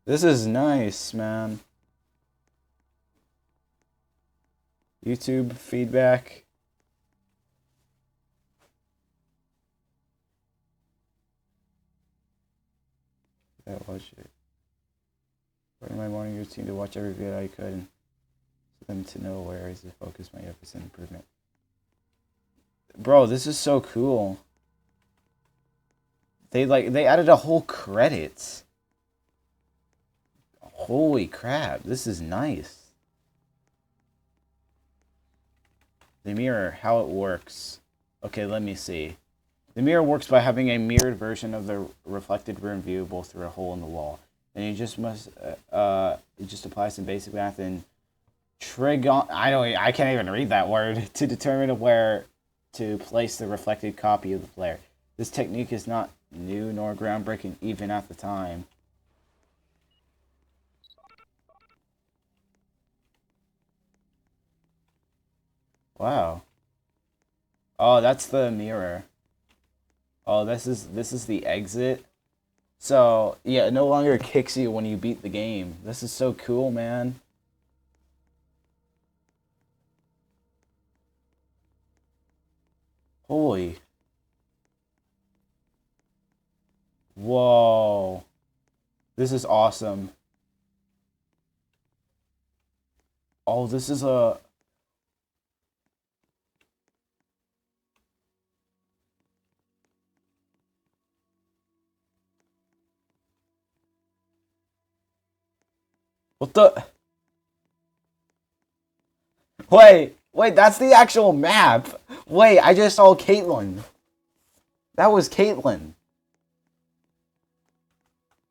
This is nice, man. YouTube feedback. Yeah, watch it. Part of my morning routine to watch every video I could and for them to know where is to focus my efforts and improvement. Bro, this is so cool. They added a whole credits. Holy crap, this is nice. The mirror, how it works. Okay, let me see. The mirror works by having a mirrored version of the reflected room viewable through a hole in the wall. And you just must, it just applies some basic math and I can't even read that word, to determine where to place the reflected copy of the player. This technique is not new nor groundbreaking even at the time. Wow. Oh, that's the mirror. Oh, this is the exit. So, yeah, it no longer kicks you when you beat the game. This is so cool, man. Holy. Whoa. This is awesome. Oh, this is a... What the... Wait, that's the actual map. Wait, I just saw Caitlyn. That was Caitlyn.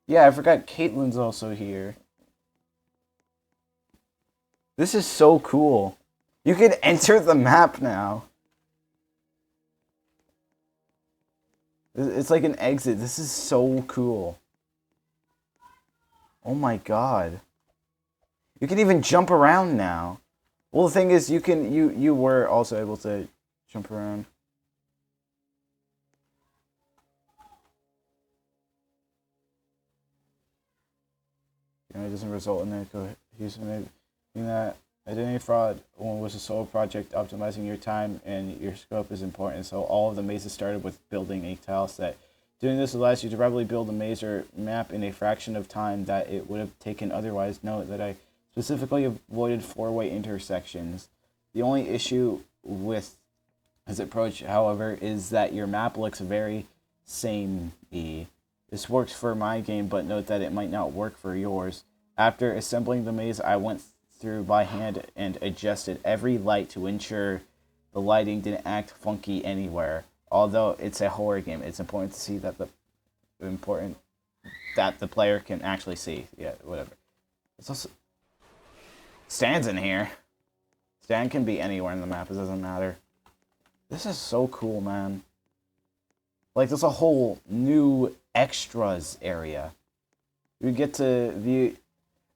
Yeah, I forgot Caitlyn's also here. This is so cool. You can enter the map now. It's like an exit. This is so cool. Oh my god. You can even jump around now. Well, the thing is, you were also able to jump around. It doesn't result in that cohesiveness. Meaning that identity fraud was a sole project. Optimizing your time and your scope is important. So all of the mazes started with building a tile set. Doing this allows you to rapidly build a maze or map in a fraction of time that it would have taken otherwise. Note that I specifically avoided four-way intersections. The only issue with this approach, however, is that your map looks very samey. This works for my game, but note that it might not work for yours. After assembling the maze, I went through by hand and adjusted every light to ensure the lighting didn't act funky anywhere. Although it's a horror game, it's important to see that the player can actually see. Yeah, whatever. It's also Stan's in here. Stan can be anywhere in the map, it doesn't matter. This is so cool, man. Like, there's a whole new extras area. We get to view...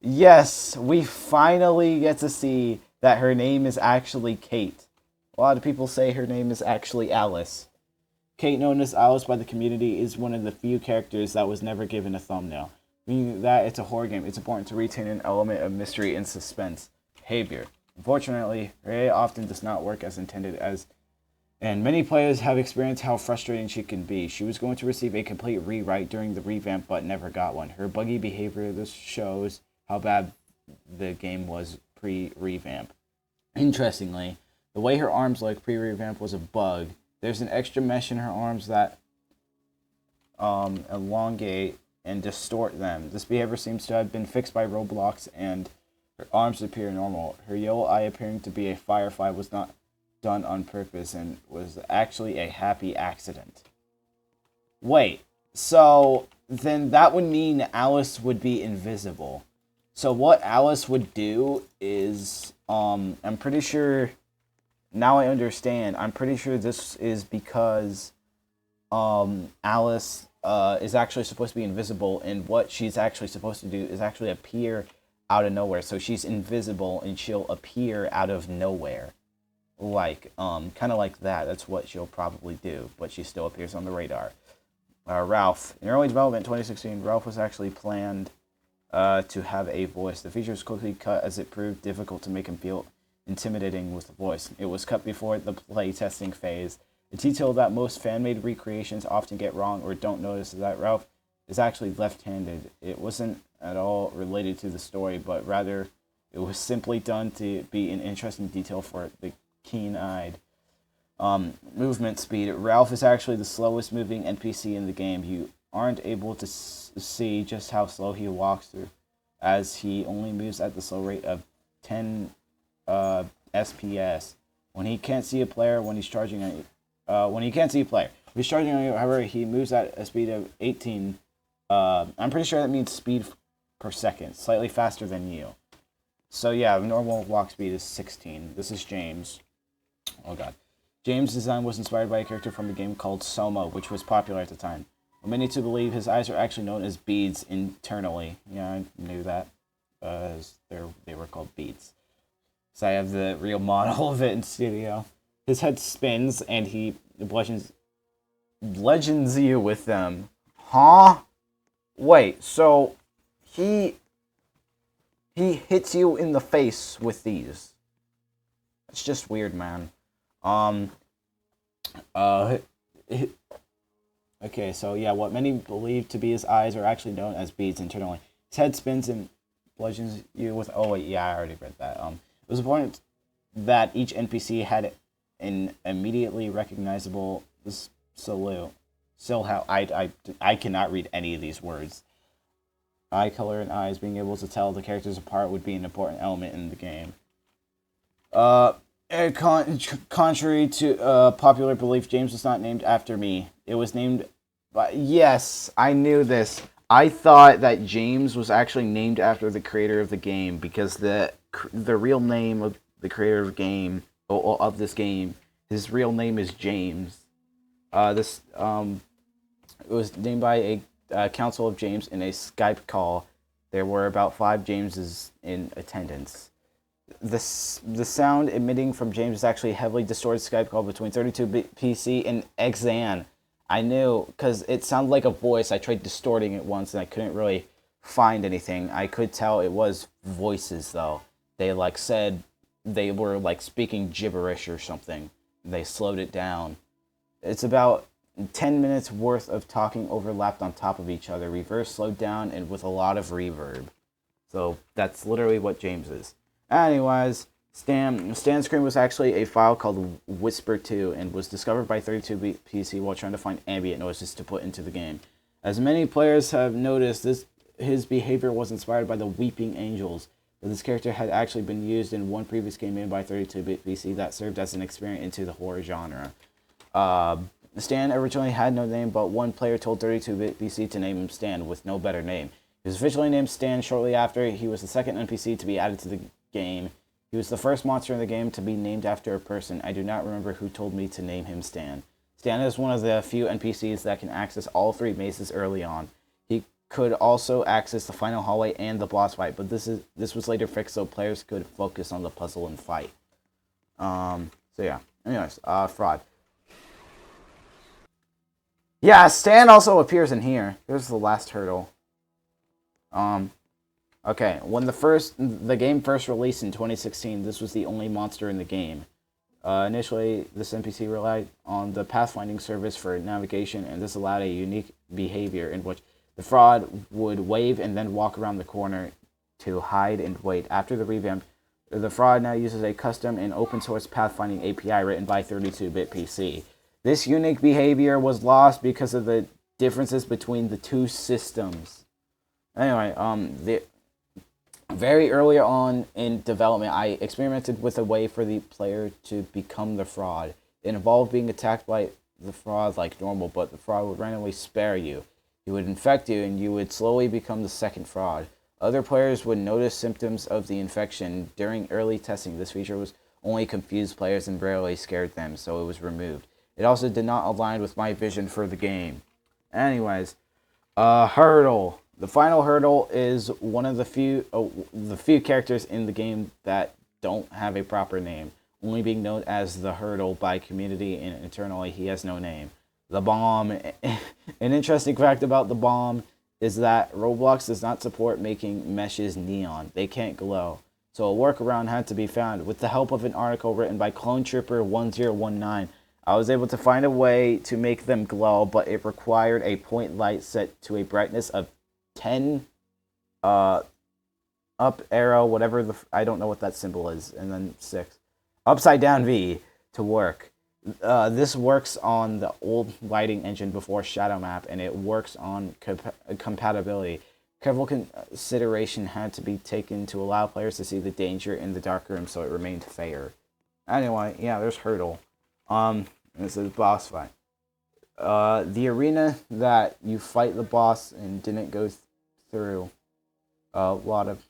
Yes, we finally get to see that her name is actually Kate. A lot of people say her name is actually Alice. Kate, known as Alice by the community, is one of the few characters that was never given a thumbnail. Meaning that it's a horror game, it's important to retain an element of mystery and suspense behavior. Unfortunately, Ray often does not work as intended, and many players have experienced how frustrating she can be. She was going to receive a complete rewrite during the revamp, but never got one. Her buggy behavior, this shows how bad the game was pre-revamp. Interestingly, the way her arms look pre-revamp was a bug. There's an extra mesh in her arms that elongate and distort them. This behavior seems to have been fixed by Roblox, and her arms appear normal. Her yellow eye appearing to be a firefly was not done on purpose and was actually a happy accident. Wait, so then that would mean Alice would be invisible. So what Alice would do is, I'm pretty sure, now I understand, I'm pretty sure this is because Alice is actually supposed to be invisible, and what she's actually supposed to do is actually appear out of nowhere. So she's invisible and she'll appear out of nowhere. Like, kind of like that. That's what she'll probably do, but she still appears on the radar. Ralph. In early development, 2016, Ralph was actually planned to have a voice. The feature was quickly cut as it proved difficult to make him feel intimidating with the voice. It was cut before the playtesting phase. A detail that most fan-made recreations often get wrong or don't notice is that Ralph is actually left-handed. It wasn't at all related to the story, but rather it was simply done to be an interesting detail for the keen-eyed. Movement speed. Ralph is actually the slowest moving NPC in the game. You aren't able to see just how slow he walks through, as he only moves at the slow rate of 10 SPS. When he can't see a player, when he can't see a player, when he's charging on you, however, he moves at a speed of 18. I'm pretty sure that means speed per second, slightly faster than you. So yeah, normal walk speed is 16. This is James. Oh god. James' design was inspired by a character from a game called Soma, which was popular at the time. Many to believe his eyes are actually known as beads internally. Yeah, I knew that. They were called beads. So I have the real model of it in studio. His head spins and he bludgeons you with them. Huh? Wait, so he hits you in the face with these. It's just weird, man. Okay, so yeah, what many believe to be his eyes are actually known as beads internally. His head spins and bludgeons you with. Oh wait, yeah, I already read that. It was important that each NPC had an immediately recognizable salute. So how I cannot read any of these words. Eye color and eyes, being able to tell the characters apart would be an important element in the game. Contrary to popular belief, James was not named after me. It was named... Yes, I knew this. I thought that James was actually named after the creator of the game, because the real name of the creator of the game, of this game, his real name is James. It was named by a Council of James in a Skype call. There were about 5 Jameses in attendance. The sound emitting from James is actually a heavily distorted Skype call between 32-bit PC and Xan. I knew, because it sounded like a voice. I tried distorting it once and I couldn't really find anything. I could tell it was voices, though. They said they were speaking gibberish or something. They slowed it down. It's about 10 minutes worth of talking overlapped on top of each other, reverse, slowed down, and with a lot of reverb. So that's literally what James is. Anyways, Stan Screen was actually a file called Whisper2 and was discovered by 32-bit PC while trying to find ambient noises to put into the game. As many players have noticed, his behavior was inspired by the Weeping Angels, but this character had actually been used in one previous game made by 32-bit PC that served as an experiment into the horror genre. Stan originally had no name, but one player told 32-bit PC to name him Stan with no better name. He was officially named Stan shortly after. He was the second NPC to be added to the game. He was the first monster in the game to be named after a person. I do not remember who told me to name him Stan. Stan is one of the few NPCs that can access all 3 mazes early on. He could also access the final hallway and the boss fight, but this was later fixed so players could focus on the puzzle and fight. So yeah. Anyways, fraud. Yeah, Stan also appears in here. Here's the last hurdle. Okay, when the game first released in 2016, this was the only monster in the game. Initially, this NPC relied on the pathfinding service for navigation, and this allowed a unique behavior in which the fraud would wave and then walk around the corner to hide and wait. After the revamp, the fraud now uses a custom and open-source pathfinding API written by 32-bit PC. This unique behavior was lost because of the differences between the 2 systems. Anyway, very early on in development, I experimented with a way for the player to become the fraud. It involved being attacked by the fraud like normal, but the fraud would randomly spare you. He would infect you, and you would slowly become the second fraud. Other players would notice symptoms of the infection. During early testing, this feature was only confused players and rarely scared them, so it was removed. It also did not align with my vision for the game. Anyways, hurdle. The final hurdle is one of the few characters in the game that don't have a proper name, only being known as the Hurdle by community, and internally he has no name. The Bomb. An interesting fact about the Bomb is that Roblox does not support making meshes neon. They can't glow. So a workaround had to be found. With the help of an article written by Clone Trooper 1019, I was able to find a way to make them glow, but it required a point light set to a brightness of 10 up arrow, whatever I don't know what that symbol is, and then 6. Upside down V to work. This works on the old lighting engine before Shadow Map, and it works on compatibility. Careful consideration had to be taken to allow players to see the danger in the dark room, so it remained fair. Anyway, yeah, there's Hurdle. This is boss fight. The arena that you fight the boss and didn't go through a lot of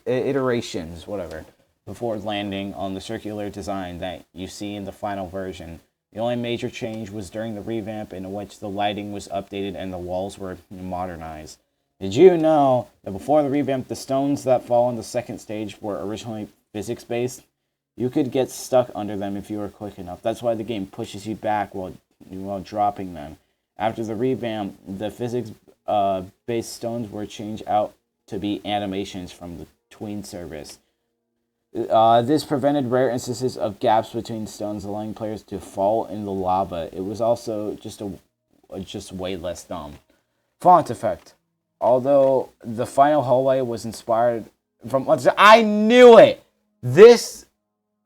iterations, whatever, before landing on the circular design that you see in the final version. The only major change was during the revamp, in which the lighting was updated and the walls were modernized. Did you know that before the revamp, the stones that fall on the second stage were originally physics-based? You could get stuck under them if you were quick enough. That's why the game pushes you back while dropping them. After the revamp, the physics-based stones were changed out to be animations from the Tween service. This prevented rare instances of gaps between stones, allowing players to fall in the lava. It was also just way less dumb. Font effect. Although the final hallway was inspired from... I knew it!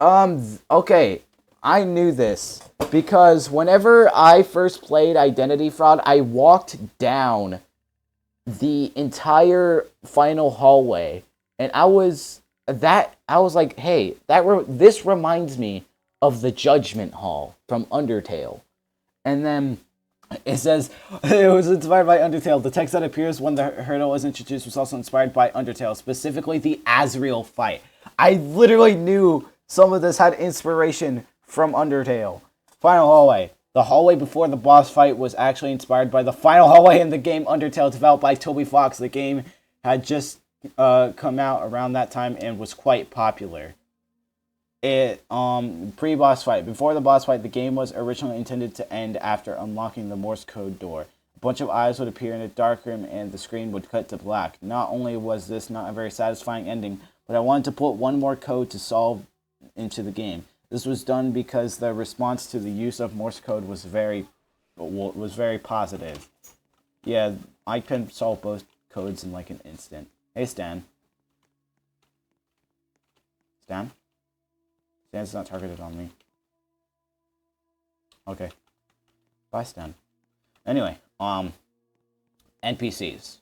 Okay. I knew this. Because whenever I first played Identity Fraud, I walked down the entire final hallway. And I was like, hey, this reminds me of the Judgment Hall from Undertale. And then it says, it was inspired by Undertale. The text that appears when the hurdle was introduced was also inspired by Undertale, specifically the Azrael fight. I literally knew some of this had inspiration from Undertale. Final hallway. The hallway before the boss fight was actually inspired by the final hallway in the game Undertale, developed by Toby Fox. The game had just come out around that time and was quite popular. Pre-boss fight. Before the boss fight, the game was originally intended to end after unlocking the Morse code door. A bunch of eyes would appear in a dark room and the screen would cut to black. Not only was this not a very satisfying ending, but I wanted to put one more code to solve into the game. This was done because the response to the use of Morse code was very positive. Yeah, I can solve both codes in like an instant. Hey, Stan. Stan? Stan's not targeted on me. Okay. Bye, Stan. Anyway, NPCs.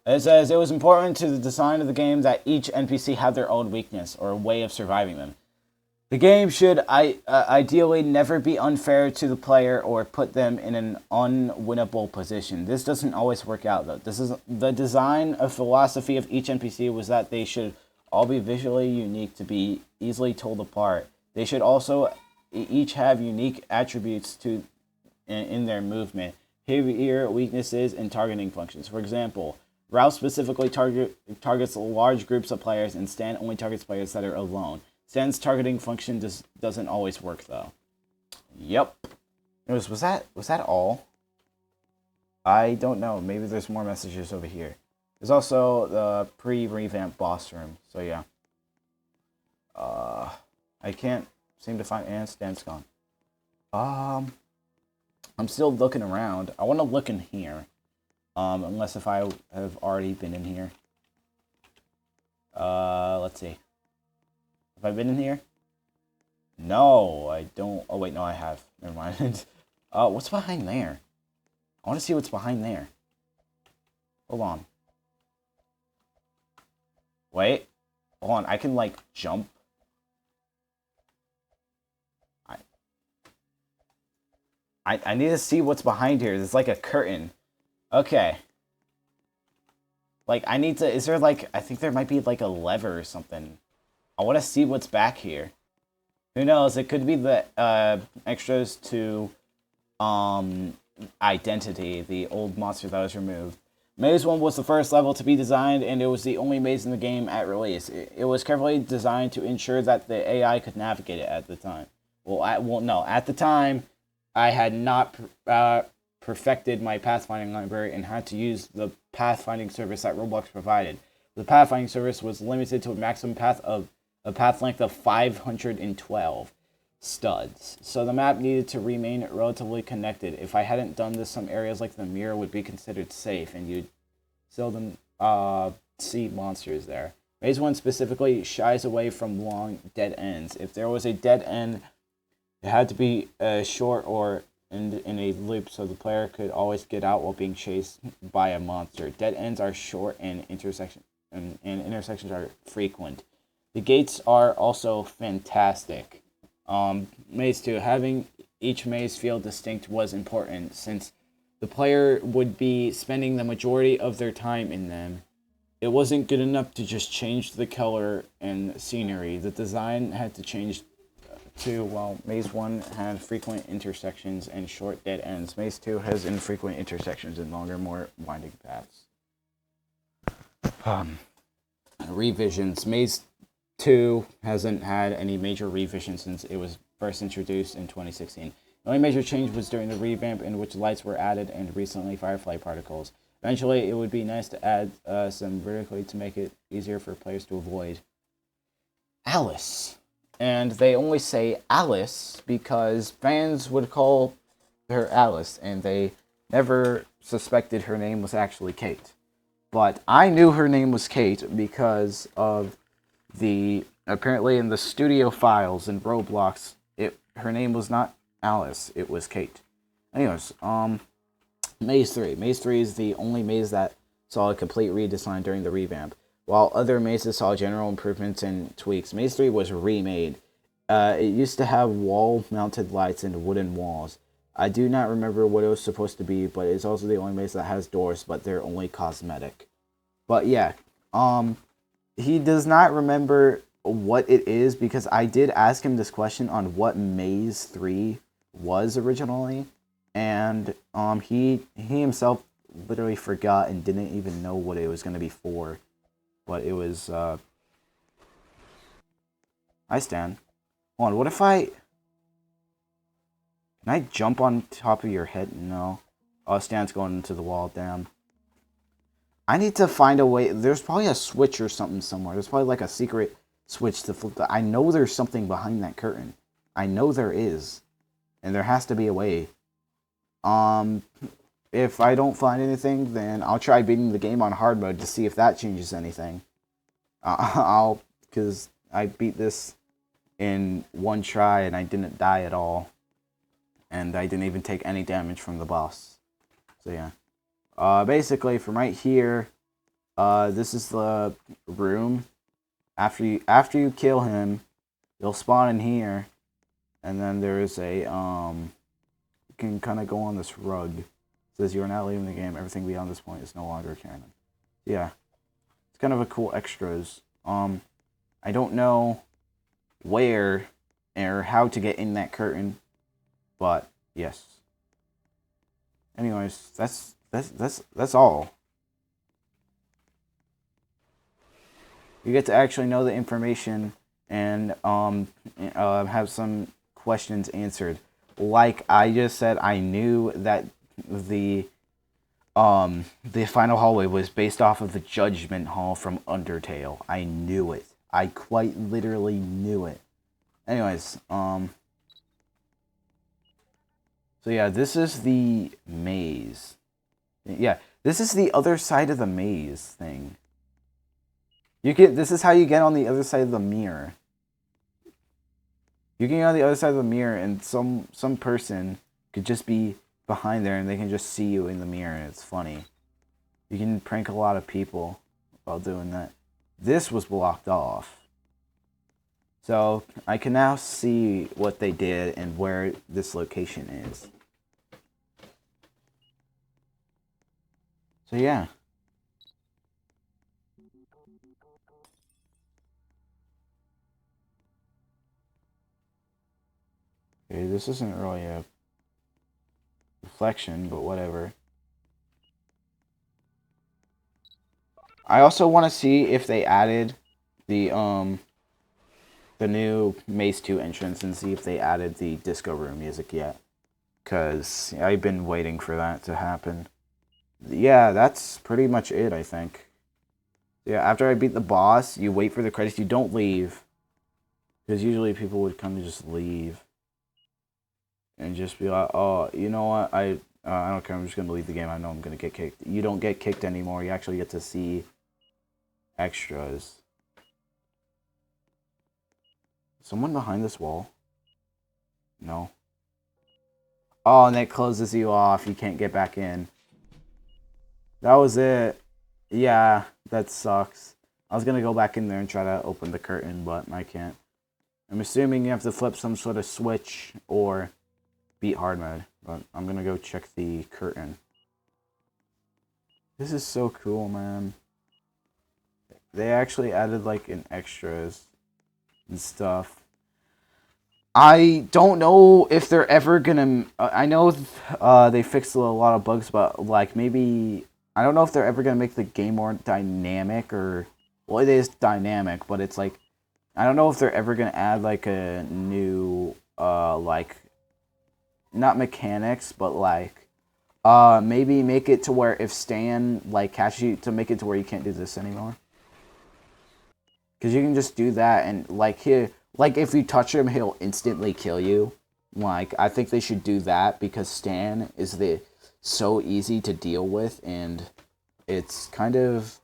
It says, it was important to the design of the game that each NPC had their own weakness, or a way of surviving them. The game should ideally never be unfair to the player or put them in an unwinnable position. This doesn't always work out, though. This is the design of philosophy of each NPC was that they should all be visually unique to be easily told apart. They should also each have unique attributes in their movement, behavior, weaknesses, and targeting functions. For example, Ralph specifically targets large groups of players, and Stan only targets players that are alone. Stan's targeting function doesn't always work, though. Yep. Was that all? I don't know. Maybe there's more messages over here. There's also the pre-revamp boss room. So yeah. I can't seem to find... And Stan's gone. I'm still looking around. I want to look in here. Unless if I have already been in here. Let's see. Have I been in here? No, I don't. Oh, wait, no, I have. Never mind. What's behind there? I want to see what's behind there. Hold on. Wait. Hold on, I can, like, jump. I need to see what's behind here. There's, like, a curtain. Okay. Like, I need to... Is there, like... I think there might be, like, a lever or something. I want to see what's back here. Who knows? It could be the extras to Identity, the old monster that was removed. Maze 1 was the first level to be designed, and it was the only maze in the game at release. It was carefully designed to ensure that the AI could navigate it at the time. No. At the time, I had not perfected my pathfinding library and had to use the pathfinding service that Roblox provided. The pathfinding service was limited to a maximum path length of 512 studs. So the map needed to remain relatively connected. If I hadn't done this, some areas like the mirror would be considered safe, and you'd seldom see monsters there. Maze 1 specifically shies away from long dead ends. If there was a dead end, it had to be short or in a loop so the player could always get out while being chased by a monster. Dead ends are short and intersections are frequent. The gates are also fantastic. Maze 2, having each maze feel distinct was important since the player would be spending the majority of their time in them. It wasn't good enough to just change the color and scenery. The design had to change too. While Maze 1 had frequent intersections and short dead ends, Maze 2 has infrequent intersections and longer, more winding paths. Revisions. Maze 2 hasn't had any major revisions since it was first introduced in 2016. The only major change was during the revamp in which lights were added and recently firefly particles. Eventually, it would be nice to add some vertically to make it easier for players to avoid. Alice. And they only say Alice because fans would call her Alice, and they never suspected her name was actually Kate. But I knew her name was Kate because of apparently in the studio files in Roblox, her name was not Alice, it was Kate. Anyways, Maze 3. Maze 3 is the only maze that saw a complete redesign during the revamp. While other mazes saw general improvements and tweaks, Maze 3 was remade. It used to have wall-mounted lights and wooden walls. I do not remember what it was supposed to be, but it's also the only maze that has doors, but they're only cosmetic. But yeah, he does not remember what it is because I did ask him this question on what Maze 3 was originally, and he himself literally forgot and didn't even know what it was going to be for. But it was I stand. Hold on, what if I... Can I jump on top of your head? No. Oh, Stan's going into the wall, damn. I need to find a way. There's probably a switch or something somewhere. There's probably like a secret switch to flip the... I know there's something behind that curtain. I know there is. And there has to be a way. If I don't find anything, then I'll try beating the game on hard mode to see if that changes anything. Because I beat this in one try and I didn't die at all. And I didn't even take any damage from the boss. So yeah. Basically from right here, this is the room. After you kill him, you'll spawn in here. And then there is a, you can kind of go on this rug. It says you are now leaving the game. Everything beyond this point is no longer canon. Yeah. It's kind of a cool extras. I don't know where or how to get in that curtain, but yes. Anyways, that's all. You get to actually know the information and have some questions answered. Like I just said, I knew that the final hallway was based off of the Judgment Hall from Undertale. I knew it. I quite literally knew it. Anyways, so yeah, this is the maze. Yeah, this is the other side of the maze thing. This is how you get on the other side of the mirror. You can get on the other side of the mirror and some person could just be behind there and they can just see you in the mirror and it's funny. You can prank a lot of people while doing that. This was blocked off. So I can now see what they did and where this location is. So yeah. Okay, this isn't really a reflection, but whatever. I also want to see if they added the new Maze 2 entrance and see if they added the disco room music yet. because I've been waiting for that to happen. Yeah, that's pretty much it, I think. Yeah, after I beat the boss, you wait for the credits. You don't leave. Because usually people would kind of just leave. And just be like, oh, you know what? I don't care. I'm just going to leave the game. I know I'm going to get kicked. You don't get kicked anymore. You actually get to see extras. Someone behind this wall? No. Oh, and that closes you off. You can't get back in. That was it. Yeah, that sucks. I was gonna go back in there and try to open the curtain, but I can't. I'm assuming you have to flip some sort of switch or beat hard mode, but I'm gonna go check the curtain. This is so cool, man. They actually added like an extras and stuff. I don't know if they're ever gonna. I know they fixed a lot of bugs, but like maybe I don't know if they're ever gonna make the game more dynamic or. Well, it is dynamic, but it's like I don't know if they're ever gonna add like a new like not mechanics, but like maybe make it to where if Stan like catches you to make it to where you can't do this anymore. Because you can just do that and like if you touch him, he'll instantly kill you. Like I think they should do that because Stan is so easy to deal with and it's kind of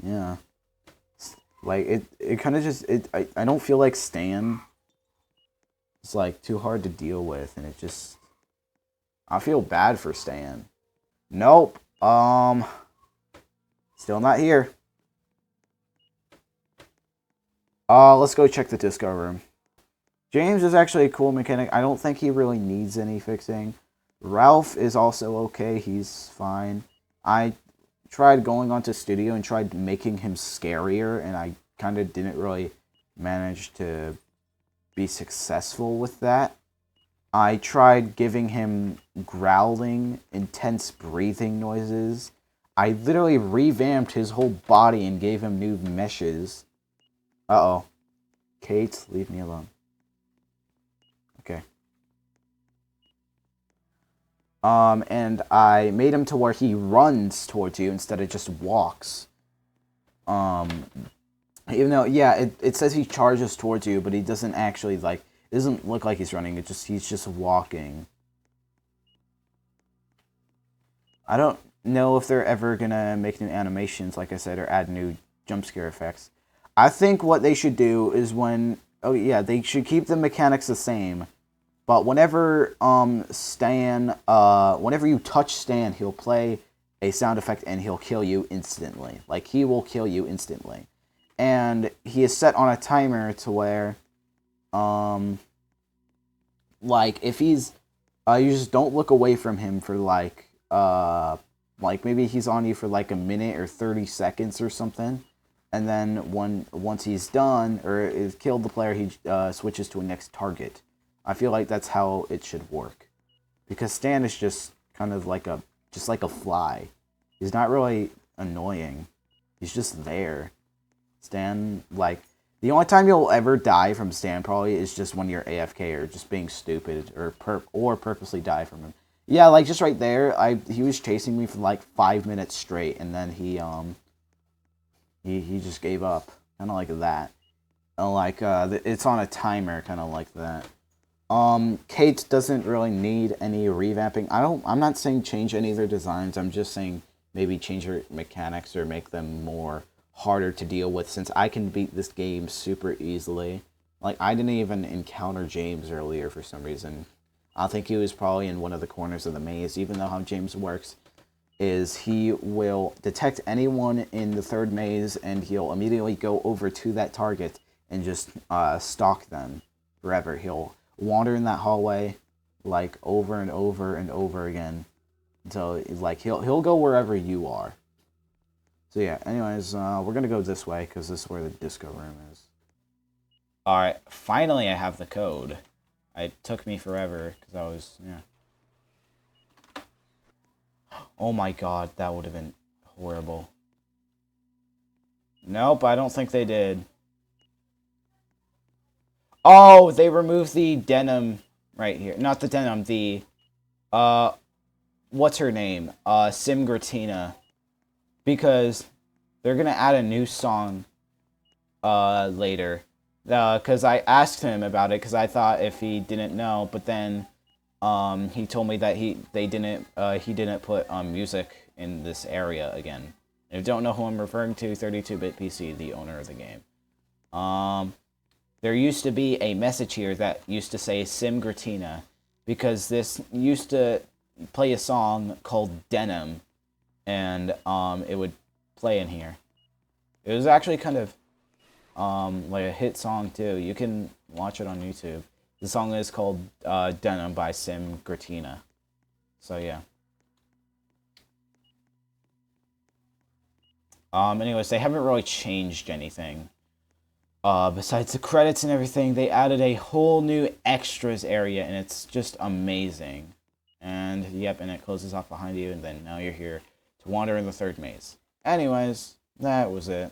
yeah. Like it kind of just I don't feel like Stan is like too hard to deal with and it just I feel bad for Stan. Nope. Still not here. Let's go check the disco room. James is actually a cool mechanic. I don't think he really needs any fixing. Ralph is also okay. He's fine. I tried going onto Studio and tried making him scarier, and I kind of didn't really manage to be successful with that. I tried giving him growling, intense breathing noises. I literally revamped his whole body and gave him new meshes. Uh-oh. Kate, leave me alone. Okay. And I made him to where he runs towards you instead of just walks. Even though, yeah, it says he charges towards you, but he doesn't actually, like, it doesn't look like he's running, he's just walking. I don't know if they're ever gonna make new animations, like I said, or add new jump scare effects. I think what they should do is they should keep the mechanics the same, but whenever whenever you touch Stan, he'll play a sound effect and he'll kill you instantly. Like he will kill you instantly, and he is set on a timer to where, like if he's, you just don't look away from him for like maybe he's on you for like a minute or 30 seconds or something. And then once he's done or is killed the player, he switches to a next target. I feel like that's how it should work, because Stan is just kind of like a fly. He's not really annoying. He's just there. Stan, like the only time you'll ever die from Stan probably is just when you're AFK or just being stupid or purposely die from him. Yeah, like just right there, he was chasing me for like 5 minutes straight, and then he just gave up, kind of like that. It's on a timer, kind of like that. Kate doesn't really need any revamping. I'm not saying change any of their designs. I'm just saying maybe change their mechanics or make them more harder to deal with. Since I can beat this game super easily. Like I didn't even encounter James earlier for some reason. I think he was probably in one of the corners of the maze. Even though how James works is he will detect anyone in the third maze and he'll immediately go over to that target and just stalk them forever. He'll wander in that hallway like over and over and over again until like he'll go wherever you are. So yeah, anyways, we're gonna go this way because this is where the disco room is. Alright, finally I have the code. It took me forever because I was, yeah. Oh my god, that would have been horrible. Nope, I don't think they did. Oh, they removed the denim right here. Not the denim, the what's her name? Simgratina. Because they're gonna add a new song later. Because I asked him about it because I thought if he didn't know, but then he told me that he didn't put music in this area again. If you don't know who I'm referring to, 32-bit PC, the owner of the game. There used to be a message here that used to say Simgratina, because this used to play a song called Denim, and it would play in here. It was actually kind of like a hit song too. You can watch it on YouTube. The song is called Denim by Simgratina. So yeah. Anyways, they haven't really changed anything. Besides the credits and everything, they added a whole new extras area, and it's just amazing. And yep, and it closes off behind you, and then now you're here to wander in the third maze. Anyways, that was it.